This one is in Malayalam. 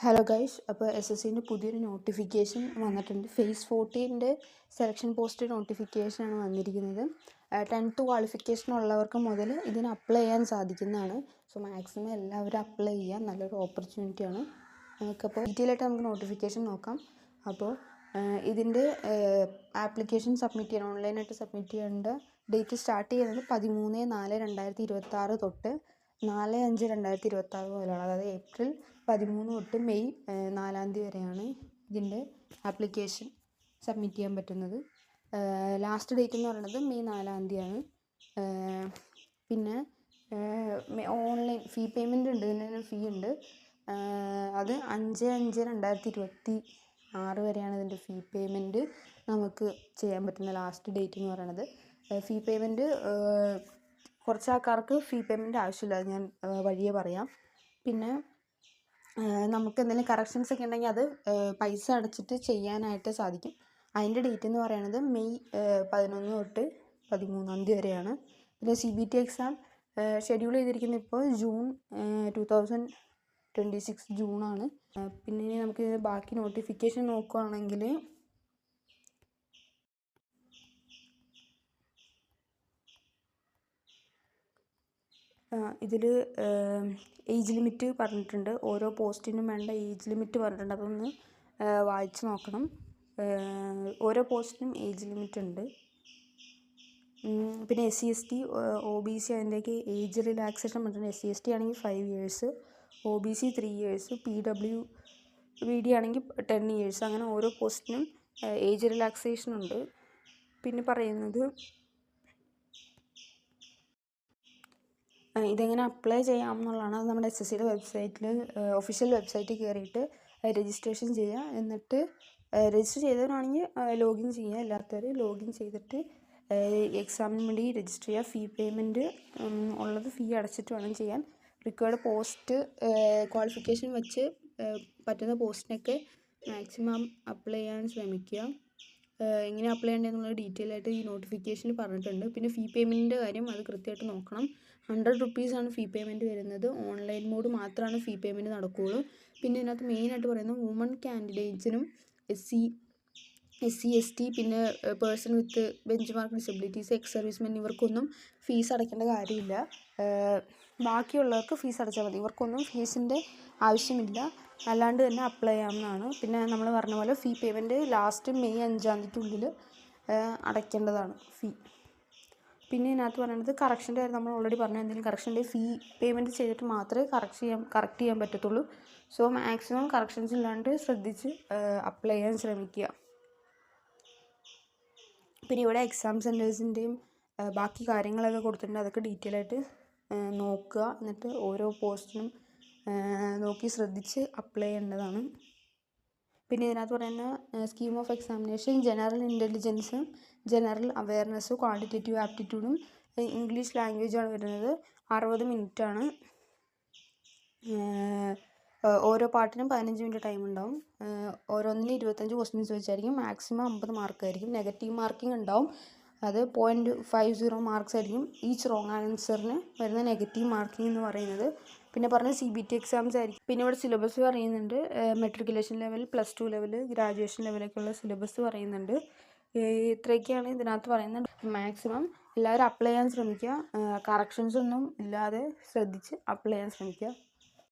ഹലോ ഗൈസ്, അപ്പോൾ എസ് എസ് സിൻ്റെ പുതിയൊരു നോട്ടിഫിക്കേഷൻ വന്നിട്ടുണ്ട്. ഫേസ് 14ൻ്റെ സെലക്ഷൻ പോസ്റ്റ് നോട്ടിഫിക്കേഷനാണ് വന്നിരിക്കുന്നത്. 10th ക്വാളിഫിക്കേഷൻ ഉള്ളവർക്ക് മുതൽ ഇതിന് അപ്ലൈ ചെയ്യാൻ സാധിക്കുന്നതാണ്. സോ മാക്സിമം എല്ലാവരും അപ്ലൈ ചെയ്യാം, നല്ലൊരു ഓപ്പർച്യൂണിറ്റിയാണ്. നമുക്കപ്പോൾ ഡീറ്റെയിൽ ആയിട്ട് നമുക്ക് നോട്ടിഫിക്കേഷൻ നോക്കാം. അപ്പോൾ ഇതിൻ്റെ ആപ്ലിക്കേഷൻ സബ്മിറ്റ് ചെയ്യണം, ഓൺലൈനായിട്ട് സബ്മിറ്റ് ചെയ്യേണ്ട ഡേറ്റ് സ്റ്റാർട്ട് ചെയ്യുന്നത് 13/4/2026 തൊട്ട് 4/5/2026 മുതലാണ്. അതായത് ഏപ്രിൽ 13 തൊട്ട് മെയ് 4 വരെയാണ് ഇതിൻ്റെ ആപ്ലിക്കേഷൻ സബ്മിറ്റ് ചെയ്യാൻ പറ്റുന്നത്. ലാസ്റ്റ് ഡേറ്റ് എന്ന് പറയുന്നത് മെയ് 4 ആണ്. പിന്നെ ഓൺലൈൻ ഫീ പേയ്മെൻ്റ് ഉണ്ട്, ഇതിന് ഫീ ഉണ്ട്. അത് 5/5/2026 വരെയാണ് ഇതിൻ്റെ ഫീ പേയ്മെൻറ്റ് നമുക്ക് ചെയ്യാൻ പറ്റുന്ന ലാസ്റ്റ് ഡേറ്റ് എന്ന് പറയുന്നത്. ഫീ പേയ്മെൻറ്റ് കുറച്ച് ആൾക്കാർക്ക് ഫീ പേയ്മെൻറ്റ് ആവശ്യമില്ല, അത് ഞാൻ വഴിയേ പറയാം. പിന്നെ നമുക്ക് എന്തെങ്കിലും കറക്ഷൻസ് ഒക്കെ ഉണ്ടെങ്കിൽ അത് പൈസ അടച്ചിട്ട് ചെയ്യാനായിട്ട് സാധിക്കും. അതിൻ്റെ ഡേറ്റ് എന്ന് പറയുന്നത് മെയ് 11 തൊട്ട് 13 വരെയാണ്. പിന്നെ CBT എക്സാം ഷെഡ്യൂൾ ചെയ്തിരിക്കുന്നത് ഇപ്പോൾ ജൂൺ 2026 ജൂണാണ്. പിന്നെ ഇനി നമുക്ക് ബാക്കി നോട്ടിഫിക്കേഷൻ നോക്കുകയാണെങ്കിൽ ഇതിൽ ഏജ് ലിമിറ്റ് പറഞ്ഞിട്ടുണ്ട്, ഓരോ പോസ്റ്റിനും വേണ്ട ഏജ് ലിമിറ്റ് പറഞ്ഞിട്ടുണ്ട്. അതൊന്ന് വായിച്ച് നോക്കണം. ഓരോ പോസ്റ്റിനും ഏജ് ലിമിറ്റ് ഉണ്ട്. പിന്നെ SC/ST OBC അതിൻ്റെയൊക്കെ ഏജ് റിലാക്സേഷൻ പറഞ്ഞിട്ടുണ്ട്. SC/ST ആണെങ്കിൽ 5 years, OBC 3 years, PWBD ആണെങ്കിൽ 10 years. അങ്ങനെ ഓരോ പോസ്റ്റിനും ഏജ് റിലാക്സേഷൻ ഉണ്ട്. പിന്നെ പറയുന്നത് ഇതെങ്ങനെ അപ്ലൈ ചെയ്യാം എന്നുള്ളതാണ്. അത് നമ്മുടെ SSCയുടെ വെബ്സൈറ്റിൽ ഒഫീഷ്യൽ വെബ്സൈറ്റിൽ കയറിയിട്ട് രജിസ്ട്രേഷൻ ചെയ്യുക. എന്നിട്ട് രജിസ്റ്റർ ചെയ്തവരാണെങ്കിൽ ലോഗിൻ ചെയ്യുക, അല്ലാത്തവർ ലോഗിൻ ചെയ്തിട്ട് എക്സാമിന് വേണ്ടി രജിസ്റ്റർ ചെയ്യുക. ഫീ പേയ്മെൻറ്റ് ഉള്ളത് ഫീ അടച്ചിട്ട് വേണം ചെയ്യാൻ. റിക്വയർഡ് പോസ്റ്റ് ക്വാളിഫിക്കേഷൻ വെച്ച് പറ്റുന്ന പോസ്റ്റിനൊക്കെ മാക്സിമം അപ്ലൈ ചെയ്യാൻ ശ്രമിക്കുക. എങ്ങനെ അപ്ലൈ ചെയ്യേണ്ടതെന്നുള്ള ഡീറ്റെയിൽ ആയിട്ട് ഈ നോട്ടിഫിക്കേഷനിൽ പറഞ്ഞിട്ടുണ്ട്. പിന്നെ ഫീ പേയ്മെൻറ്റിൻ്റെ കാര്യം അത് കൃത്യമായിട്ട് നോക്കണം. 100 rupees ഫീ പേയ്മെൻറ്റ് വരുന്നത്. ഓൺലൈൻ മോഡ് മാത്രമാണ് ഫീ പേയ്മെൻറ്റ് നടക്കുകയുള്ളൂ. പിന്നെ ഇതിനകത്ത് മെയിനായിട്ട് പറയുന്നത് വുമൺ കാൻഡിഡേറ്റ്സിനും SC/ST പിന്നെ person with bench mark disabilities, ex servicemen ഇവർക്കൊന്നും ഫീസ് അടയ്ക്കേണ്ട കാര്യമില്ല. ബാക്കിയുള്ളവർക്ക് ഫീസ് അടച്ചാൽ മതി. ഇവർക്കൊന്നും ഫീസിൻ്റെ ആവശ്യമില്ല, അല്ലാണ്ട് തന്നെ അപ്ലൈ ചെയ്യാവുന്നതാണ്. പിന്നെ നമ്മൾ പറഞ്ഞ പോലെ ഫീ പേയ്മെൻറ്റ് ലാസ്റ്റ് മെയ് 5 അടയ്ക്കേണ്ടതാണ് ഫീ. പിന്നെ ഇതിനകത്ത് പറയുന്നത് കറക്ഷൻ്റെ കാര്യം നമ്മൾ ഓൾറെഡി പറഞ്ഞു. എന്തെങ്കിലും കറക്ഷൻ്റെ ഫീ പേയ്മെൻറ്റ് ചെയ്തിട്ട് മാത്രമേ കറക്റ്റ് ചെയ്യാൻ പറ്റത്തുള്ളൂ. സോ മാക്സിമം കറക്ഷൻസ് ഇല്ലാണ്ട് ശ്രദ്ധിച്ച് അപ്ലൈ ചെയ്യാൻ ശ്രമിക്കുക. പിന്നെ ഇവിടെ എക്സാം സെൻറ്റേഴ്സിൻ്റെയും ബാക്കി കാര്യങ്ങളൊക്കെ കൊടുത്തിട്ടുണ്ട്, അതൊക്കെ ഡീറ്റെയിൽ ആയിട്ട് നോക്കുക. എന്നിട്ട് ഓരോ പോസ്റ്റിനും നോക്കി ശ്രദ്ധിച്ച് അപ്ലൈ ചെയ്യേണ്ടതാണ്. പിന്നെ ഇതിനകത്ത് പറയുന്ന സ്കീം ഓഫ് എക്സാമിനേഷൻ ജനറൽ ഇൻ്റലിജൻസും ജനറൽ അവയർനെസ്സും ക്വാണ്ടിറ്റേറ്റീവ് ആപ്റ്റിറ്റ്യൂഡും ഇംഗ്ലീഷ് ലാംഗ്വേജാണ് വരുന്നത്. 60 മിനിറ്റാണ്. ഓരോ പാർട്ടിനും 15 മിനിറ്റ് ടൈം ഉണ്ടാവും. ഓരോന്നിനും 25 ക്വസ്റ്റ്യൻസ് വെച്ചായിരിക്കും. മാക്സിമം 50 മാർക്കായിരിക്കും. നെഗറ്റീവ് മാർക്കിംഗ് ഉണ്ടാവും, അത് 0.50 മാർക്സ് ആയിരിക്കും ഈച്ച് റോങ് ആൻസറിന് വരുന്ന നെഗറ്റീവ് മാർക്കിംഗ് എന്ന് പറയുന്നത്. പിന്നെ പറഞ്ഞ CBT എക്സാംസ് ആയിരിക്കും. പിന്നെ ഇവിടെ സിലബസ് പറയുന്നുണ്ട്. മെട്രിക്കുലേഷൻ ലെവൽ, +2 ലെവൽ, ഗ്രാജുവേഷൻ ലെവലൊക്കെയുള്ള സിലബസ് പറയുന്നുണ്ട്. ഇത്രയൊക്കെയാണ് ഇതിനകത്ത് പറയുന്നത്. മാക്സിമം എല്ലാവരും അപ്ലൈ ചെയ്യാൻ ശ്രമിക്കുക. കറക്ഷൻസ് ഒന്നും ഇല്ലാതെ ശ്രദ്ധിച്ച് അപ്ലൈ ചെയ്യാൻ ശ്രമിക്കുക.